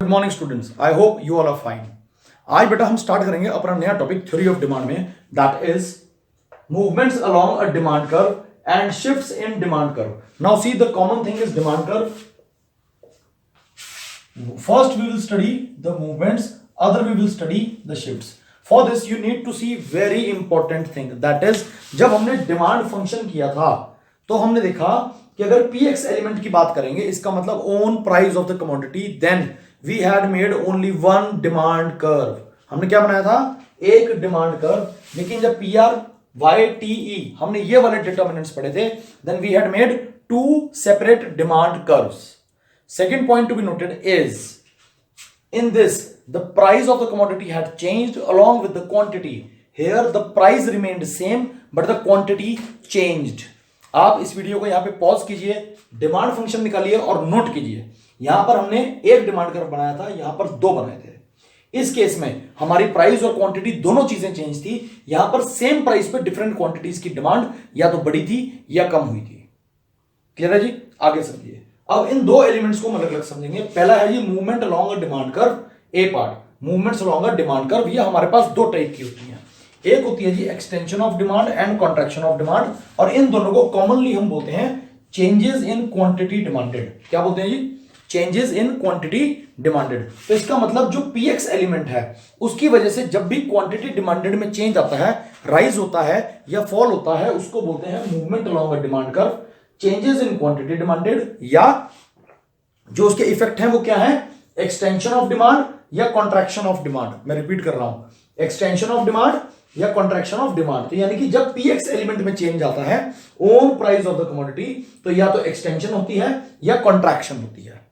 Good morning students, I hope you all are fine. आज बेटा हम स्टार्ट करेंगे अपना नया टॉपिक थ्योरी ऑफ डिमांड में, that is movements along a demand curve and shifts in demand curve. Now see the common thing is demand curve. First we will study the movements, other we will study the shifts. For this you need to see very important thing, that is जब हमने demand function किया था तो हमने देखा कि अगर px element की बात करेंगे, इसका मतलब own price of the commodity, then we had made only one demand curve. हमने क्या बनाया था? एक डिमांड कर्व। लेकिन जब P R Y T E हमने ये वाले डिटर्मिनेंट्स पढ़े थे, then we had made two separate demand curves. Second point to be noted is in this the price of the commodity had changed along with the quantity. Here the price remained same but the quantity changed. आप इस video को यहां पे pause कीजिए, demand function निकालिए और note कीजिए। यहां पर हमने एक डिमांड कर्व बनाया था, यहां पर दो बनाए थे। इस केस में हमारी प्राइस और क्वांटिटी दोनों चीजें चेंज थी। यहां पर सेम प्राइस पे डिफरेंट क्वांटिटीज की डिमांड या तो बढ़ी थी या कम हुई थी। क्लियर है जी? आगे समझिए। अब इन दो एलिमेंट्स को हम अलग अलग समझेंगे। पहला है जी movement along a demand curve, A part. Movements along a demand curve ये हमारे पास दो टाइप की होती हैं। एक होती है जी extension of demand and contraction of demand, और इन दोनों को कॉमनली हम बोलते हैं चेंजेस इन क्वांटिटी डिमांडेड। क्या बोलते हैं जी? Changes in quantity demanded. तो इसका मतलब जो पीएक्स एलिमेंट है उसकी वजह से जब भी क्वांटिटी डिमांडेड में चेंज आता है, राइज होता है या फॉल होता है, उसको बोलते हैं movement along a demand curve, changes in quantity demanded, या जो उसके इफेक्ट हैं वो क्या है? एक्सटेंशन ऑफ डिमांड या कॉन्ट्रैक्शन ऑफ डिमांड। मैं रिपीट कर रहा हूं, एक्सटेंशन ऑफ डिमांड या कॉन्ट्रैक्शन ऑफ डिमांड। तो यानी कि जब पीएक्स एलिमेंट में चेंज आता है own price of the commodity, तो या तो एक्सटेंशन होती है या कॉन्ट्रैक्शन होती है।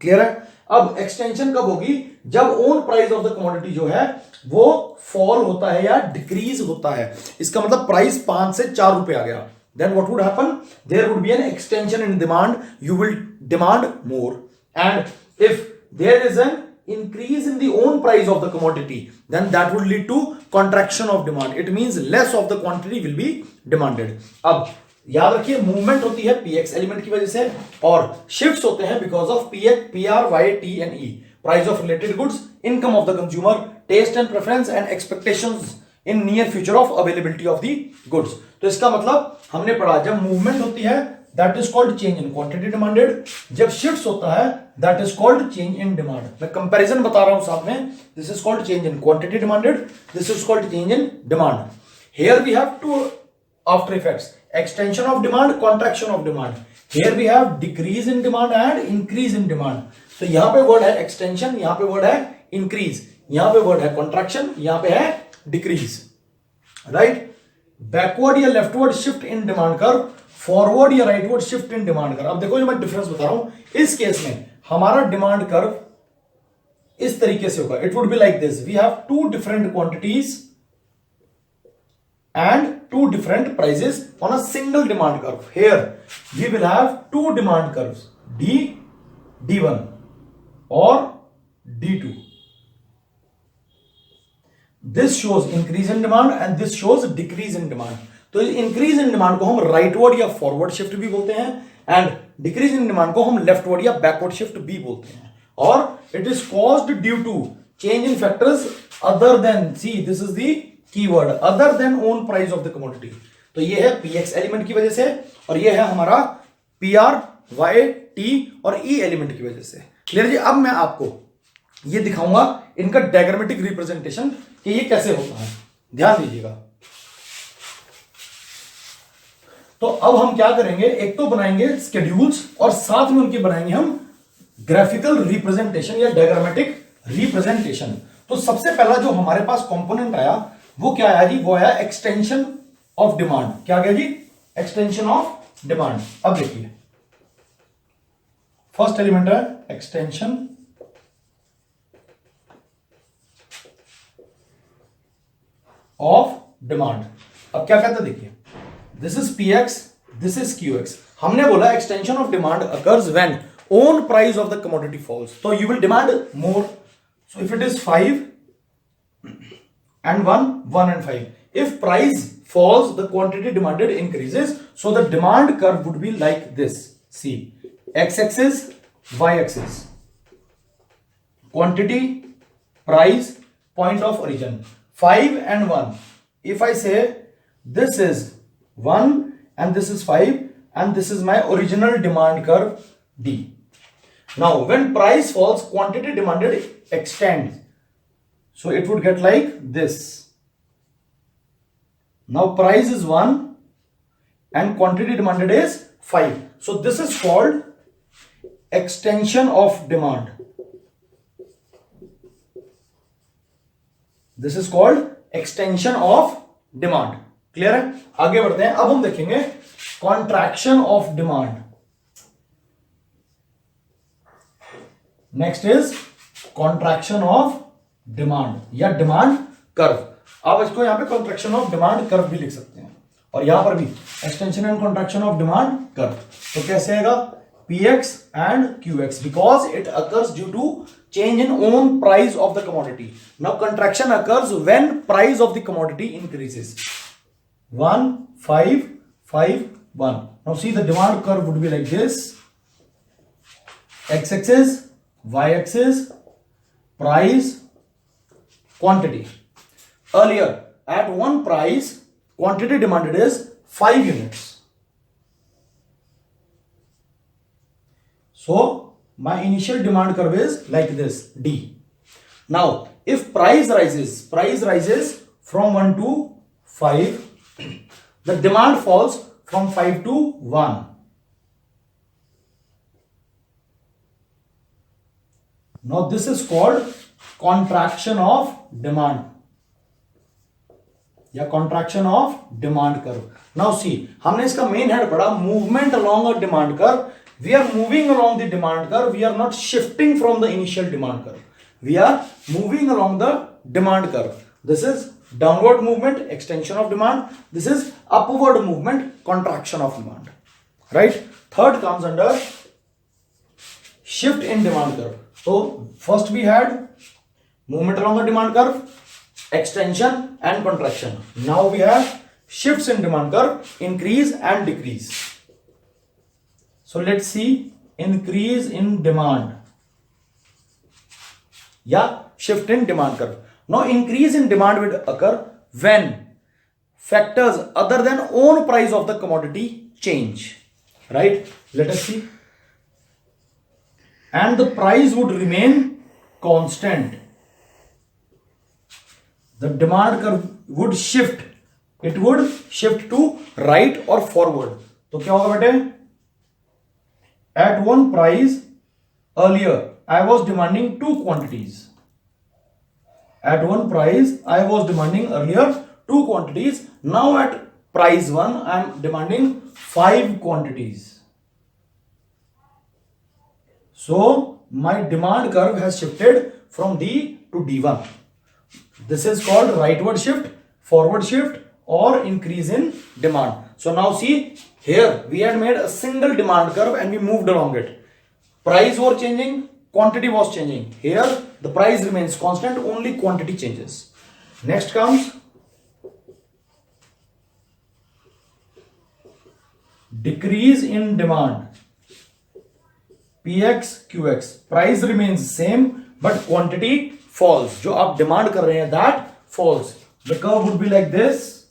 क्लियर है? अब एक्सटेंशन कब होगी? जब own price of the commodity जो है वो फॉल होता है या डिक्रीज होता है। इसका मतलब प्राइस 5 से 4 रुपए आ गया, then what would happen? There would be an extension in demand. You will demand more. And if there is an increase in the own price of the commodity, then that would lead to contraction of demand. It means less of the quantity will be demanded. अब याद रखिए, movement होती है px element की वजह से और shifts होते हैं because of PX, PR, Y, T and E. Price of related goods, income of the consumer, taste and preference and expectations in near future of availability of the goods. तो इसका मतलब हमने पढ़ा, जब मूवमेंट होती है that is called change in quantity demanded, जब shifts होता है that is called change in demand. मैं कंपैरिजन बता रहा हूं साथ में, this is called change in quantity demanded, this is called change in demand. Here we have two after effects, extension of demand, contraction of demand. Here we have decrease in demand and increase in demand. तो यहां पे word है extension, यहां पे word है increase, यहां पे word है कॉन्ट्रैक्शन, यहां पे है डिक्रीज। राइट? बैकवर्ड या leftward shift in demand curve, forward या rightward shift in demand curve. अब देखो जो मैं डिफरेंस बता रहा हूं, इस केस में हमारा डिमांड कर्व इस तरीके से होगा। It would be like this, we have two different quantities and two different prices on a single demand curve. Here we will have two demand curves, D, D1 और D2. This shows increase in demand and this shows decrease in demand. तो increase in demand को हम rightward या forward shift भी बोलते हैं and decrease in demand को हम leftward या backward shift भी बोलते हैं। और it is caused due to change in factors other than, see this is the keyword, other than own price of the commodity. तो ये है px एलिमेंट की वजह से और ये है हमारा pr, y, t और e एलिमेंट की वजह से। क्लियर जी? अब मैं आपको ये दिखाऊंगा इनका डायग्रामेटिक रिप्रेजेंटेशन कि ये कैसे होता है। ध्यान दीजिएगा। तो अब हम क्या करेंगे, एक तो बनाएंगे स्केड्यूल्स और साथ में उनके बनाएंगे हम ग्राफिकल रिप्रेजेंटेशन या डायग्रामेटिक रिप्रेजेंटेशन। तो सबसे पहला जो हमारे पास कंपोनेंट आया वो क्या आया जी? वो आया एक्सटेंशन ऑफ डिमांड। क्या गया जी? Extension of demand. अब देखिए, फर्स्ट एलिमेंट है एक्सटेंशन ऑफ डिमांड। अब क्या कहते हैं देखिए, this is PX, this is QX. हमने बोला extension of demand occurs when own price of the commodity falls. तो you will demand more, so if it is 5 and 1 and 5, if price falls the quantity demanded increases, so the demand curve would be like this. See, x axis, y axis, quantity, price, point of origin. 5 and 1. If I say this is 1 and this is 5 and this is my original demand curve D. Now when price falls, quantity demanded extends. So it would get like this. Now price is 1 and quantity demanded is 5. So this is called extension of demand. This is called extension of demand. Clear है? आगे बढ़ते हैं. अब हम देखेंगे contraction of demand. Next is contraction of demand या demand curve. आप इसको यहां पे contraction of demand curve भी लिख सकते हैं और यहां पर भी extension and contraction of demand curve. तो कैसे आएगा? Px and Qx because it occurs due to change in own price of the commodity. Now contraction occurs when price of the commodity increases. 1, 5, 5, 1. Now see the demand curve would be like this. X-axis, Y-axis, price, quantity. Earlier at one price, quantity demanded is 5 units. So my initial demand curve is like this, D. Now if price rises from 1 to 5, the demand falls from 5 to 1. Now this is called contraction of demand या contraction of demand curve. Now see, हमने इसका main head पढ़ा movement along a demand curve. We are moving along the demand curve. We are not shifting from the initial demand curve. We are moving along the demand curve. This is downward movement, extension of demand. This is upward movement, contraction of demand. Right? Third comes under shift in demand curve. So first we had movement along the demand curve, extension and contraction. Now we have shifts in demand curve, increase and decrease. So let's see increase in demand. Yeah, shift in demand curve. Now increase in demand will occur when factors other than own price of the commodity change. Right? Let us see. And the price would remain constant. The demand curve would shift. It would shift to right or forward. तो क्या होगा बेटे? At one price earlier I was demanding 2 quantities. At one price I was demanding earlier 2 quantities. Now at price 1 I am demanding 5 quantities. So my demand curve has shifted from D to D1. This is called rightward shift, forward shift or increase in demand. So now see, here we had made a single demand curve and we moved along it. Price was changing, quantity was changing. Here the price remains constant, only quantity changes. Next comes decrease in demand. Px, Qx. Price remains same but quantity falls. जो आप demand कर रहे हैं that falls. The curve would be like this.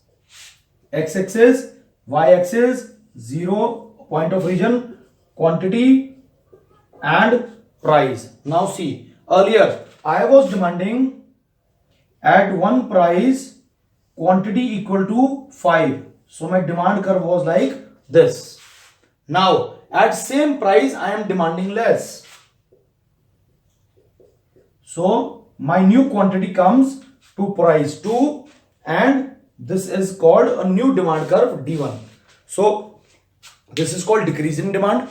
X-axis, Y-axis, 0, point of origin, quantity and price. Now see, earlier I was demanding at one price quantity equal to 5. So my demand curve was like this. Now at same price I am demanding less. So my new quantity comes to price 2 and this is called a new demand curve D1. So this is called decrease in demand,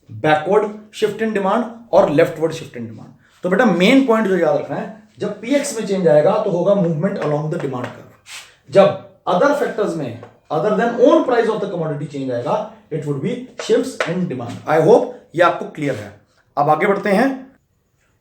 backward shift in demand और leftward shift in demand. तो बेटा main point जो याद रखना है, जब px में change आएगा तो होगा movement along the demand curve. जब अदर फैक्टर्स में other than own price of the commodity change आएगा it would be shifts in demand. I hope ये आपको क्लियर है. अब आगे बढ़ते हैं.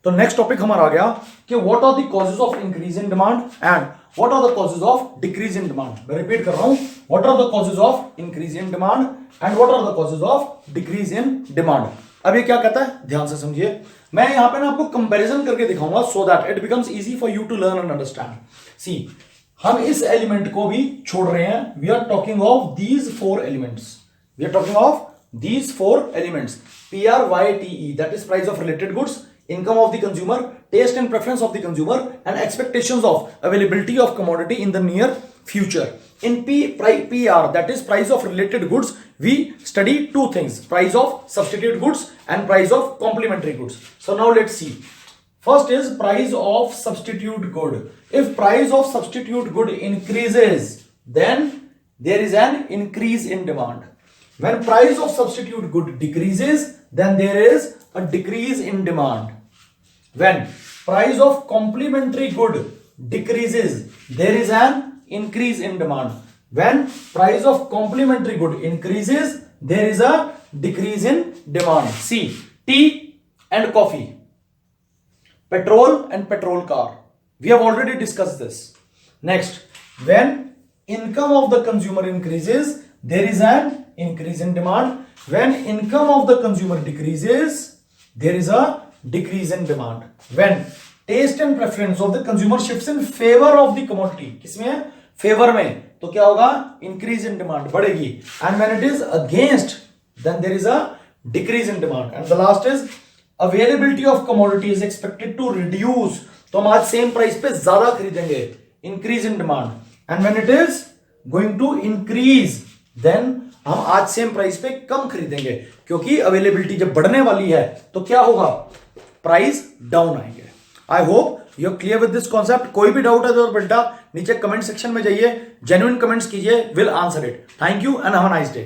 तो नेक्स्ट टॉपिक हमारा आ गया कि what are the causes of increase in demand and what are the causes of decrease in demand. मैं रिपीट कर रहा हूं, what are the causes of increase in demand and what are the causes of decrease in demand. अब ये क्या कहता है, ध्यान से समझिए, मैं यहां पे ना आपको कंपैरिजन करके दिखाऊंगा so that it becomes easy for you to learn and understand. See, हम इस एलिमेंट को भी छोड़ रहे हैं, we are talking of these four elements, we are talking of these four elements, PRYTE, that is price of related goods, income of the consumer, taste and preference of the consumer, and expectations of availability of commodity in the near future. In PR, that is price of related goods, we study two things, price of substitute goods and price of complementary goods. So now let's see. First is price of substitute good. If price of substitute good increases, then there is an increase in demand. When price of substitute good decreases, then there is a decrease in demand. When price of complementary good decreases, there is an increase in demand. When price of complementary good increases, there is a decrease in demand. See, tea and coffee, petrol and petrol car. We have already discussed this. Next, when income of the consumer increases, there is an increase in demand. When income of the consumer decreases, there is a decrease in demand. When taste and preference of the consumer shifts in favor of the commodity, किसमें, favour में, तो क्या होगा, increase in demand, बढ़ेगी. And when it is against, then there is a decrease in demand. And the last is availability of commodity is expected to reduce, तो हम आज same price पे ज्यादा खरीदेंगे, increase in demand. And when it is going to increase, then हम आज same price पे कम खरीदेंगे, क्योंकि अवेलेबिलिटी जब बढ़ने वाली है तो क्या होगा, प्राइस डाउन आएंगे. I hope you are clear with this concept. कोई भी डाउट है तो बेटा नीचे कमेंट सेक्शन में जाइए, जेन्युइन कमेंट्स कीजिए, will answer it. Thank you and have a nice day.